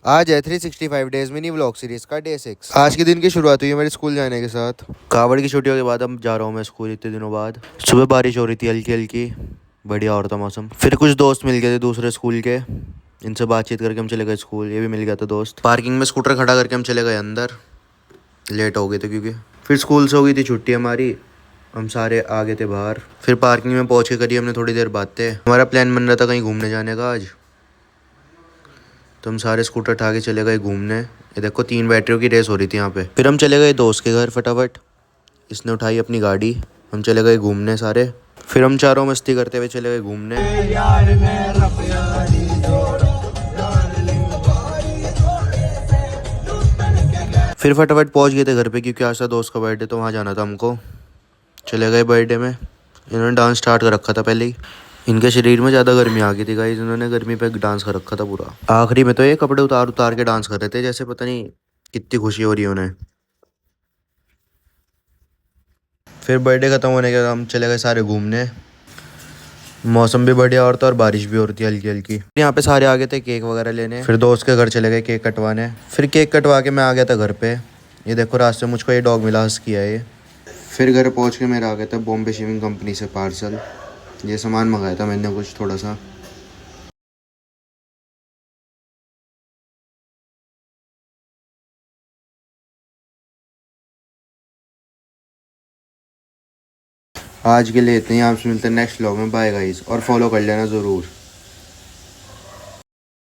आज है 365 days mini vlog series का डे 6। आज के दिन की शुरुआत हुई है मेरे स्कूल जाने के साथ। कावड़ की छुट्टियों के बाद अब जा रहा हूँ मैं स्कूल इतने दिनों बाद। सुबह बारिश हो रही थी हल्की हल्की, बढ़िया और था मौसम। फिर कुछ दोस्त मिल गए थे दूसरे स्कूल के, इनसे बातचीत करके हम चले गए स्कूल। ये भी मिल गया था दोस्त। पार्किंग में स्कूटर खड़ा करके हम चले गए अंदर, लेट हो गए थे क्योंकि। फिर स्कूल से हो गई थी छुट्टी हमारी, हम सारे आ गए थे बाहर। फिर पार्किंग में पहुंच के करी हमने थोड़ी देर बातें। हमारा प्लान बन रहा था कहीं घूमने जाने का आज, तो हम सारे स्कूटर उठा के चले गए घूमने। ये देखो 3 बैटरियों की रेस हो रही थी यहाँ पे। फिर हम चले गए दोस्त के घर फटाफट, इसने उठाई अपनी गाड़ी, हम चले गए घूमने सारे। फिर हम चारों मस्ती करते हुए चले गए घूमने। फिर फटाफट पहुंच गए थे घर पे क्योंकि आज था दोस्त का बर्थडे, तो वहाँ जाना था हमको। चले गए बर्थडे में। इन्होंने डांस स्टार्ट कर रखा था पहले ही। इनके शरीर में ज़्यादा गर्मी आ गई थी गाइस, इन्होंने गर्मी पे डांस कर रखा था पूरा। आखिरी में तो ये कपड़े उतार उतार के डांस कर रहे थे, जैसे पता नहीं कितनी खुशी हो रही है उन्हें। फिर बर्थडे ख़त्म होने के बाद हम चले गए सारे घूमने। मौसम भी बढ़िया और था और बारिश भी हो रही थी हल्की हल्की। यहाँ पे सारे आ गए थे केक वगैरह लेने। फिर दोस्त के घर चले गए केक कटवाने। फिर केक कटवा के मैं आ गया था घर पे। ये देखो रास्ते में मुझको ये डॉग मिला, हंस किया ये। फिर घर पहुँच के मेरा आ गया था बॉम्बे शिपिंग कंपनी से पार्सल। ये सामान मंगाया था मैंने कुछ थोड़ा सा। आज के लिए इतने ही। आपसे मिलते हैं नेक्स्ट व्लॉग में। बाय गाइस, और फॉलो कर लेना ज़रूर।